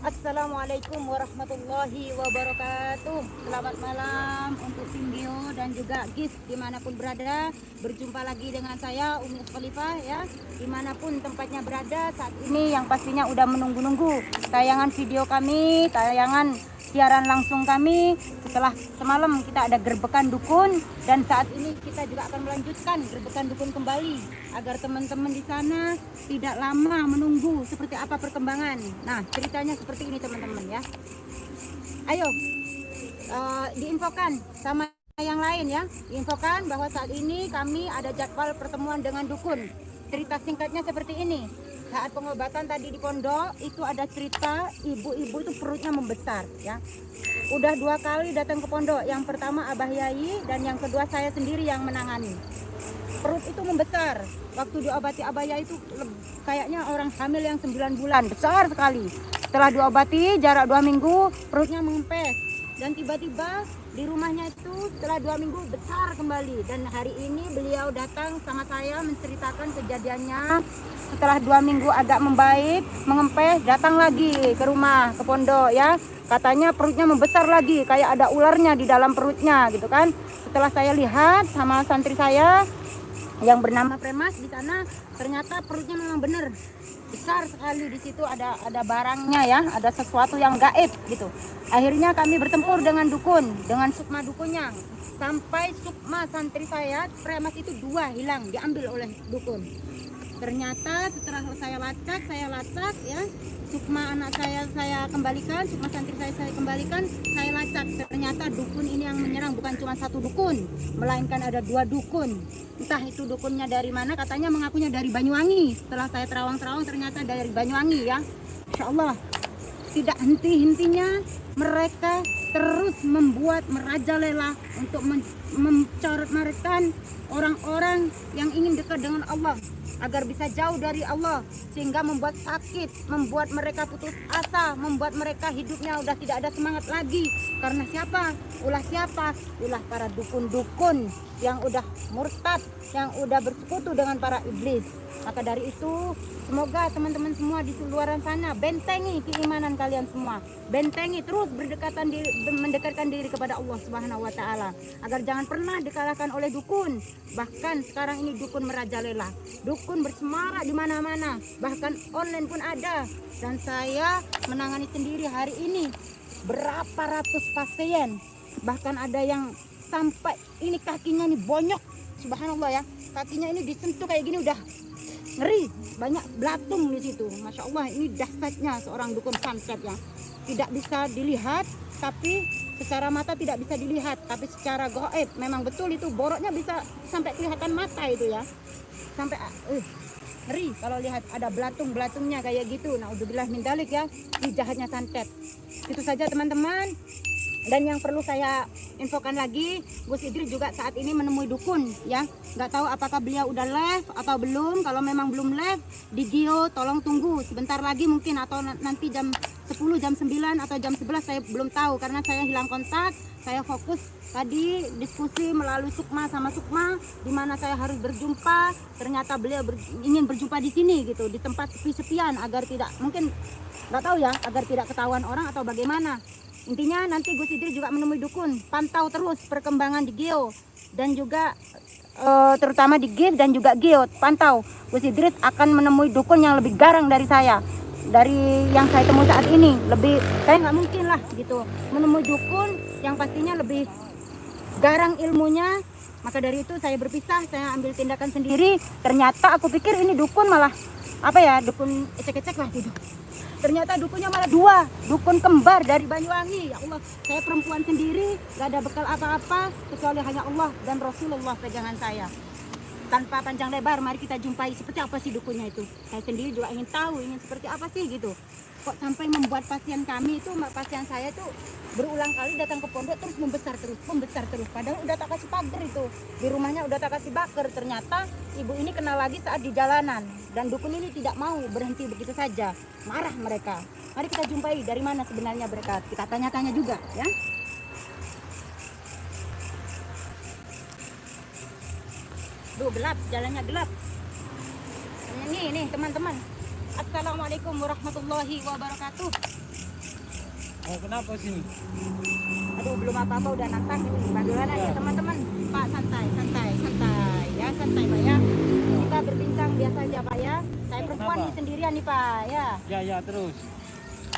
Assalamualaikum warahmatullahi wabarakatuh. Selamat malam untuk tim Geo dan juga Gift dimanapun berada. Berjumpa lagi dengan saya Umi Khalifah ya, dimanapun tempatnya berada saat ini, yang pastinya udah menunggu-nunggu tayangan video kami, tayangan siaran langsung kami setelah semalam kita ada gerbekan dukun, dan saat ini kita juga akan melanjutkan gerbekan dukun kembali agar teman-teman di sana tidak lama menunggu seperti apa perkembangan. Nah, ceritanya seperti ini teman-teman ya. Ayo diinfokan sama yang lain ya, diinfokan bahwa saat ini kami ada jadwal pertemuan dengan dukun. Cerita singkatnya seperti ini. Saat pengobatan tadi di pondok itu ada cerita ibu-ibu itu perutnya membesar ya. Udah 2 kali datang ke pondok. Yang pertama Abah Yai dan yang kedua saya sendiri yang menangani. Perut itu membesar. Waktu diobati Abah Yai itu kayaknya orang hamil yang 9 bulan, besar sekali. Setelah diobati jarak 2 minggu perutnya mengempes. Dan tiba-tiba di rumahnya itu setelah 2 minggu besar kembali. Dan hari ini beliau datang sama saya menceritakan kejadiannya. Setelah 2 minggu agak membaik, mengempes, datang lagi ke rumah, ke pondok ya. Katanya perutnya membesar lagi, kayak ada ularnya di dalam perutnya gitu kan. Setelah saya lihat sama santri saya yang bernama Premas di sana, ternyata perutnya memang benar besar sekali. Di situ ada barangnya ya, ada sesuatu yang gaib gitu. Akhirnya kami bertempur dengan dukun, dengan sukma dukunnya, sampai sukma santri saya Premas itu 2 hilang, diambil oleh dukun. Ternyata setelah saya lacak ya, sukma anak saya kembalikan, sukma santri saya kembalikan, saya lacak. Ternyata dukun ini yang menyerang bukan cuma 1 dukun, melainkan ada 2 dukun. Entah itu dukunnya dari mana, katanya mengakunya dari Banyuwangi. Setelah saya terawang-terawang ternyata dari Banyuwangi ya. Insya Allah tidak henti-hentinya mereka terus membuat merajalela untuk mencoret-coretkan orang-orang yang ingin dekat dengan Allah agar bisa jauh dari Allah, sehingga membuat sakit, membuat mereka putus asa, membuat mereka hidupnya udah tidak ada semangat lagi. Karena siapa? Ulah siapa? Ulah para dukun-dukun yang udah murtad, yang udah bersekutu dengan para iblis. Maka dari itu, semoga teman-teman semua di luar sana bentengi keimanan kalian semua. Bentengi terus mendekatkan diri kepada Allah Subhanahu wa taala agar jangan pernah dikalahkan oleh dukun. Bahkan sekarang ini dukun merajalela. Dukun bersemarak di mana-mana, bahkan online pun ada. Dan saya menangani sendiri hari ini berapa ratus pasien. Bahkan ada yang sampai ini kakinya nih bonyok. Subhanallah ya. Kakinya ini disentuh kayak gini udah ngeri, banyak belatung di situ. Masya Allah, ini dahsyatnya seorang dukun santet ya. Tidak bisa dilihat, tapi secara mata tidak bisa dilihat, tapi secara gaib memang betul itu boroknya bisa sampai kelihatan mata itu ya. Sampai ngeri kalau lihat ada belatung-belatungnya kayak gitu. Naudzubillah min dzalik ya. Ini jahatnya santet. Itu saja teman-teman. Dan yang perlu saya infokan lagi, Gus Idris juga saat ini menemui dukun ya. Nggak tahu apakah beliau udah live atau belum. Kalau memang belum live di Gio, tolong tunggu sebentar lagi mungkin, atau nanti jam 10, jam 9 atau jam 11, saya belum tahu karena saya hilang kontak. Saya fokus tadi diskusi melalui sukma sama sukma, di mana saya harus berjumpa. Ternyata beliau ingin berjumpa di sini gitu, di tempat sepi-sepian agar tidak, mungkin nggak tahu ya, agar tidak ketahuan orang atau bagaimana. Intinya nanti Gus Idris juga menemui dukun. Pantau terus perkembangan di Gio dan juga terutama di Gift dan juga Gio. Pantau, Gus Idris akan menemui dukun yang lebih garang dari saya. Dari yang saya temui saat ini, saya nggak mungkin lah gitu menemui dukun yang pastinya lebih garang ilmunya. Maka dari itu saya berpisah, saya ambil tindakan sendiri. Ternyata aku pikir ini dukun malah dukun ecek-ecek lah gitu. Ternyata dukunnya malah 2, dukun kembar dari Banyuwangi. Ya Allah, saya perempuan sendiri, gak ada bekal apa-apa kecuali hanya Allah dan Rasulullah pegangan saya. Tanpa panjang lebar, mari kita jumpai seperti apa sih dukunnya itu. Saya sendiri juga ingin tahu, ingin seperti apa sih gitu. Kok sampai membuat pasien kami itu, pasien saya itu berulang kali datang ke pondok terus membesar terus. Padahal udah tak kasih pagar itu, di rumahnya udah tak kasih pagar. Ternyata ibu ini kenal lagi saat di jalanan, dan dukun ini tidak mau berhenti begitu saja. Marah mereka. Mari kita jumpai dari mana sebenarnya mereka. Kita tanya-tanya juga ya. Duh, gelap, jalannya gelap. Ini teman-teman. Assalamualaikum warahmatullahi wabarakatuh. Oh, kenapa sini? Aduh, belum apa-apa udah nantang ini. Bagaimana ya teman-teman? Pak, santai ya, santai Pak ya. Kita berbincang biasa aja Pak ya. Saya perempuan nih sendirian nih Pak ya. Ya, terus.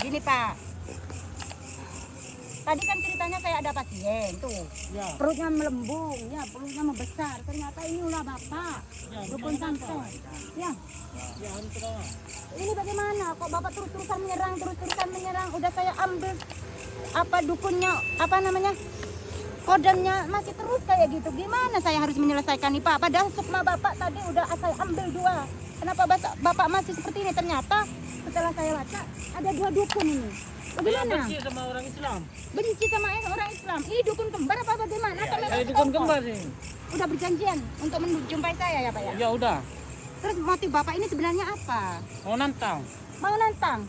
Gini Pak. Tadi kan ceritanya saya ada pasien tuh. Ya. Perutnya melembung, ya, perutnya membesar. Ternyata ini ulah Bapak. Ya, Dukun santet. Ya. Ya, harus terus. Ini bagaimana? Kok Bapak terus-terusan menyerang? Udah saya ambil apa dukunnya, apa namanya? Kodamnya masih terus kayak gitu. Gimana saya harus menyelesaikan nih Pak? Padahal sukma Bapak tadi udah saya ambil 2. Kenapa Bapak masih seperti ini? Ternyata setelah saya baca ada 2 dukun ini. Bagaimana? Benci sama orang Islam. Benci sama orang Islam. Ini dukun kembar apa bagaimana? Atau memang Saya dukun sekongkol? kembar sih. Udah berjanjian untuk menjumpai saya ya Pak ya? Ya udah. Terus motif Bapak ini sebenarnya apa? Mau nantang. Mau nantang?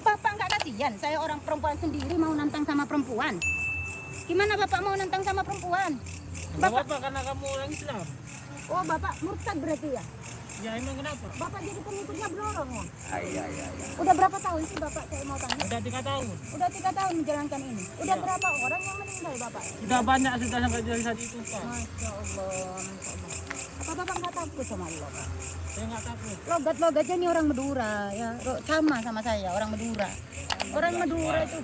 Bapak nggak kasihan? Saya orang perempuan sendiri mau nantang sama perempuan. Gimana Bapak mau nantang sama perempuan? Bapak karena kamu orang Islam. Oh Bapak murtad berarti ya? Ya emang kenapa? Bapak jadi pengikutnya Blorong ya? Iya. Udah berapa tahun sih Bapak saya mau tanya? Udah 3 tahun. Udah 3 tahun menjalankan ini. Udah berapa orang yang meninggal Bapak? Sudah banyak sudah sampai dari saat itu Pak. Masya Allah. Apa Bapak nggak takut sama Allah Pak? Saya nggak takut. Logat-logatnya ini orang Madura ya, sama saya orang Madura. Orang Madura itu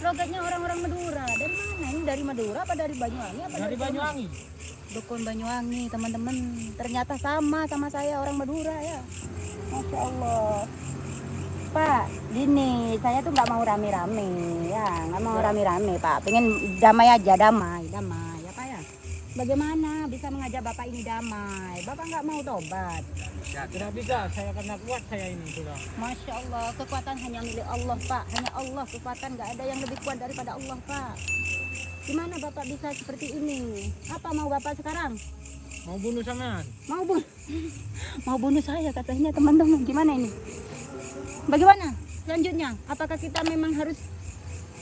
logatnya orang-orang Madura. Dari mana? Ini dari Madura apa dari Banyuwangi? Apa Dari Banyuwangi. Dukun Banyuwangi teman-teman. Ternyata sama saya orang Madura ya. Masya Allah. Pak, gini, saya tuh nggak mau rame-rame ya, nggak mau rame-rame Pak. Pengen damai aja, damai ya Pak ya. Bagaimana bisa mengajak Bapak ini damai? Bapak nggak mau tobat. Ya, tidak bisa. Saya karena kuat saya ini sudah. Masya Allah, kekuatan hanya milik Allah Pak. Hanya Allah kekuatan, nggak ada yang lebih kuat daripada Allah Pak. Gimana Bapak bisa seperti ini? Apa mau Bapak sekarang? Mau bunuh sampean. Mau bunuh saya katanya teman-teman. Gimana ini? Bagaimana selanjutnya? Apakah kita memang harus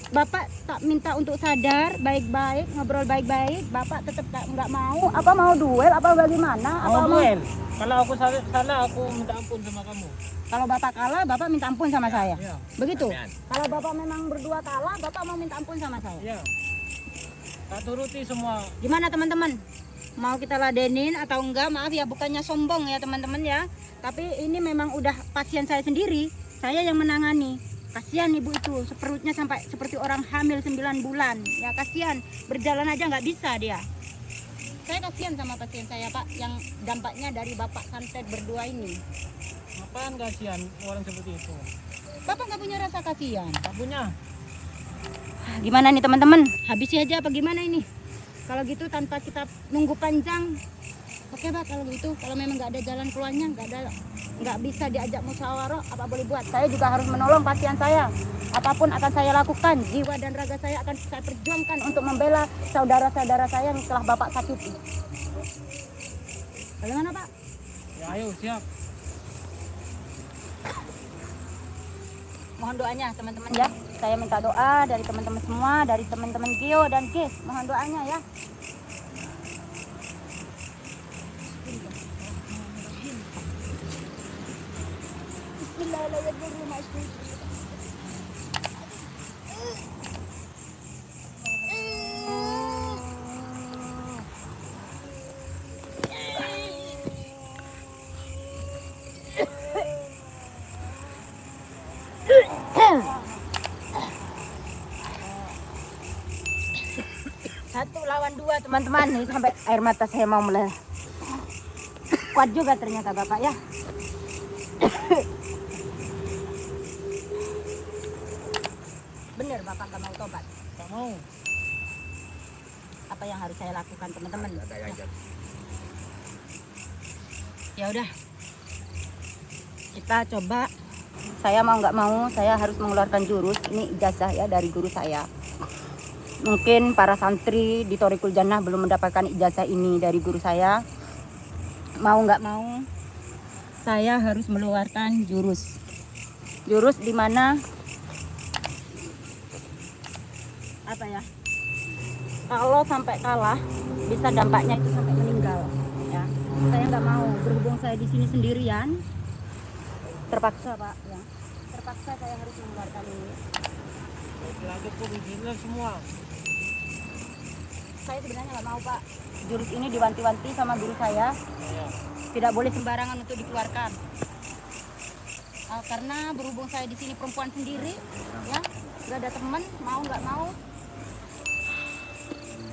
Bapak tak minta untuk sadar baik-baik, ngobrol baik-baik, Bapak tetap nggak mau? Apa mau duel? Apa bagaimana? Apa Mau duel. Kalau aku salah aku minta ampun sama kamu. Kalau Bapak kalah, Bapak minta ampun sama saya. Ya. Begitu? Kalau Bapak memang berdua kalah, Bapak mau minta ampun sama saya. Ya. Tak turuti semua. Gimana teman-teman? Mau kita ladenin atau enggak? Maaf ya, bukannya sombong ya teman-teman ya. Tapi ini memang udah pasien saya sendiri. Saya yang menangani. Kasihan ibu itu, perutnya sampai seperti orang hamil 9 bulan. Ya kasihan, berjalan aja nggak bisa dia. Saya kasihan sama pasien saya Pak, yang dampaknya dari Bapak santet berdua ini. Apaan kasihan orang seperti itu? Bapak nggak punya rasa kasihan? Tak punya. Gimana nih teman-teman? Habisi aja apa gimana ini? Kalau gitu tanpa kita nunggu panjang. Oke Pak, kalau gitu, kalau memang nggak ada jalan keluarnya, nggak bisa diajak musyawarah, apa boleh buat? Saya juga harus menolong pasien saya. Apapun akan saya lakukan, jiwa dan raga saya akan saya perjuangkan untuk membela saudara-saudara saya yang telah Bapak sakiti. Bagaimana Pak? Ya ayo siap. Mohon doanya teman-teman ya. Saya minta doa dari teman-teman semua, dari teman-teman Gio dan Kis. Mohon doanya ya. Bismillahirrahmanirrahim. Satu lawan 2 teman-teman, nih sampai air mata saya mau meleleh. Kuat juga ternyata Bapak ya. Bener Bapak gak mau tobat? Tak mau. Apa yang harus saya lakukan teman-teman? Ya udah, kita coba. Saya mau nggak mau, saya harus mengeluarkan jurus. Ini ijazah ya dari guru saya. Mungkin para santri di Thoriqul Jannah belum mendapatkan ijazah ini dari guru saya. Mau nggak mau, saya harus mengeluarkan jurus. Jurus di mana apa ya? Kalau sampai kalah, bisa dampaknya itu sampai meninggal. Ya. Saya nggak mau, berhubung saya di sini sendirian, terpaksa Pak, ya. Terpaksa saya harus mengeluarkan ini. Lagi pun izinnya semua. Saya sebenarnya nggak mau Pak. Jurus ini diwanti-wanti sama guru saya, Ya. tidak boleh sembarangan untuk dikeluarkan. Karena berhubung saya di sini perempuan sendiri, ya, nggak ada teman, mau nggak mau,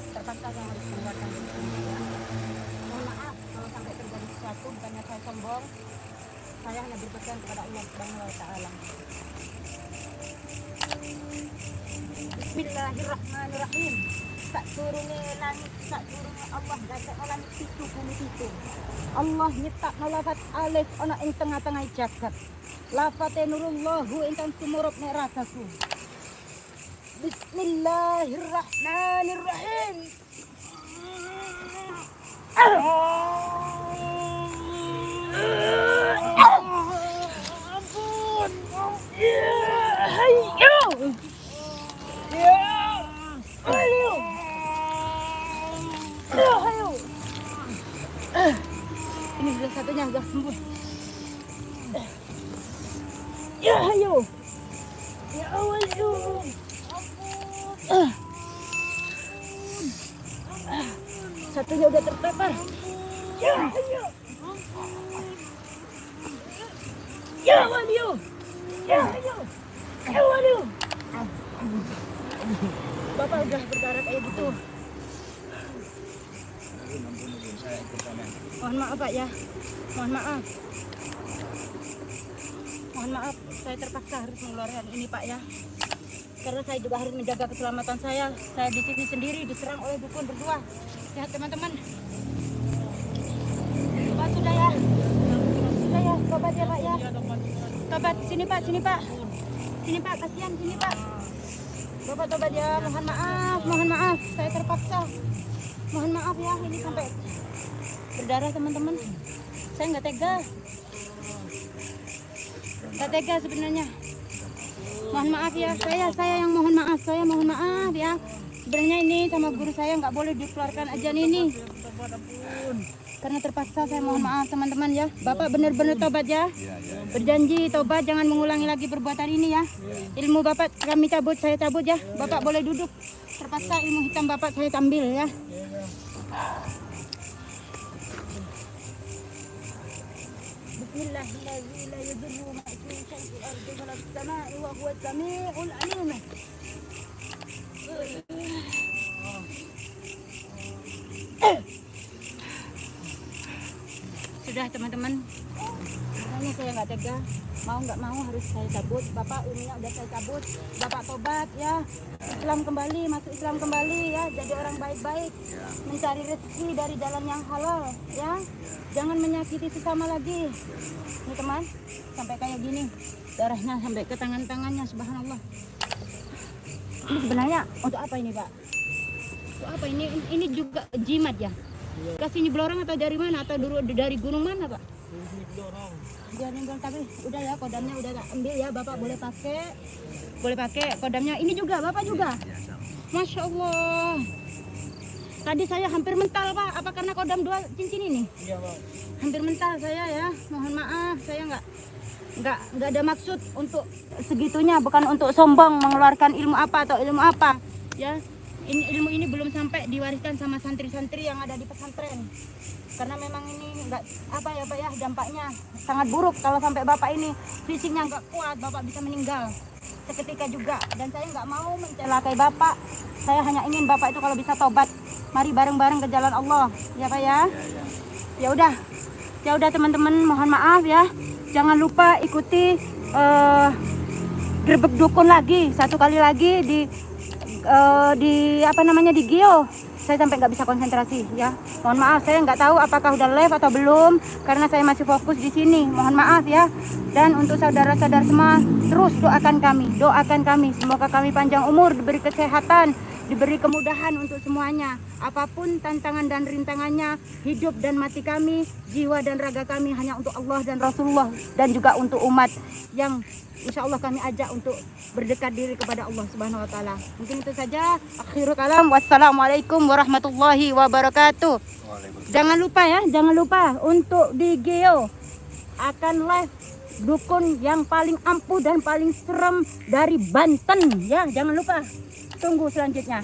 terpaksa saya harus mengeluarkan jurus ini. Ya. Mohon maaf kalau sampai terjadi sesuatu, bukannya saya sombong, saya hanya berpesan kepada Allah Subhanahu wa Ta'ala. Bismillahirrahmanirrahim. Tak turunnya langit, tak turunnya Allah, gagak langit itu, bumi itu. Allah nyetak lafaz alif ana ing tengah-tengah jagat. Lafate nurullahu ingkang sumurup nerakaku. Bismillahirrahmanirrahim. Ampun. Ayo. Ayo. Ayo. Ini sudah satunya sudah sembuh. Ya ayo. Ya Allah ayo. Satunya udah terpapar. Ya ayo. Ya ayo. Ya ayo. Ya ayo. Bapak udah berdarah kayak gitu. Mohon maaf Pak ya. Mohon maaf. Mohon maaf, saya terpaksa harus mengeluarkan ini Pak ya. Karena saya juga harus menjaga keselamatan saya. Saya di sini sendiri diserang oleh dukun berdua. Ya teman-teman. Pak sudah ya. Sudah ya, tobat ya Pak ya. Tobat sini Pak, sini Pak. Sini Pak, kasihan sini Pak. Bapak tobat ya, mohon maaf, saya terpaksa. Mohon maaf ya, ini sampai berdarah teman-teman. Saya nggak tega. Nggak tega sebenarnya. Mohon maaf ya, saya yang mohon maaf, ya. Sebenarnya ini sama guru saya nggak boleh dikeluarkan ajan ini. Karena terpaksa, saya mohon maaf teman-teman ya. Bapak benar-benar tobat ya. Berjanji tobat, jangan mengulangi lagi perbuatan ini ya. Ilmu Bapak kami cabut, saya cabut ya. Bapak boleh duduk. Terpaksa ilmu hitam Bapak saya ambil ya. Bismillahirrahmanirrahim. Sudah teman-teman, makanya saya nggak tega, mau nggak mau harus saya cabut. Bapak ilmunya udah saya cabut, Bapak tobat ya, Islam kembali, masuk Islam kembali ya, jadi orang baik-baik, mencari rezeki dari jalan yang halal ya, jangan menyakiti sesama lagi. Ini teman, sampai kayak gini, darahnya sampai ke tangan-tangannya, subhanallah. Ini sebenarnya untuk apa ini Pak? Untuk apa ini? Ini juga jimat ya? Kasih nyebel orang atau dari mana? Atau dari gunung mana Pak? Dari gunung, tapi udah ya, kodamnya udah tak ambil ya. Bapak boleh pakai kodamnya. Ini juga Bapak juga. Masya Allah. Tadi saya hampir mental Pak. Apa karena kodam 2 cincin ini? Iya Pak. Hampir mental saya ya. Mohon maaf, saya nggak ada maksud untuk segitunya. Bukan untuk sombong mengeluarkan ilmu apa atau ilmu apa ya. Ilmu ini belum sampai diwariskan sama santri-santri yang ada di pesantren. Karena memang ini nggak apa ya Pak ya, dampaknya sangat buruk kalau sampai Bapak ini fisiknya nggak kuat, Bapak bisa meninggal seketika juga. Dan saya nggak mau mencelakai Bapak. Saya hanya ingin Bapak itu kalau bisa tobat. Mari bareng-bareng ke jalan Allah, ya Pak ya. Ya udah teman-teman, mohon maaf ya. Jangan lupa ikuti Grebek Dukun lagi, satu kali lagi di Gio. Saya sampai nggak bisa konsentrasi ya. Mohon maaf, saya nggak tahu apakah udah live atau belum karena saya masih fokus di sini. Mohon maaf ya. Dan untuk saudara-saudara semua, terus doakan kami. Semoga kami panjang umur, diberi kesehatan, diberi kemudahan untuk semuanya. Apapun tantangan dan rintangannya, hidup dan mati kami, jiwa dan raga kami hanya untuk Allah dan Rasulullah dan juga untuk umat yang insya Allah kami ajak untuk berdekat diri kepada Allah Subhanahu wa taala. Mungkin itu saja. Akhirul kalam. Wassalamualaikum warahmatullahi wabarakatuh. Jangan lupa untuk di Geo akan live dukun yang paling ampuh dan paling serem dari Banten ya, jangan lupa. Tunggu selanjutnya.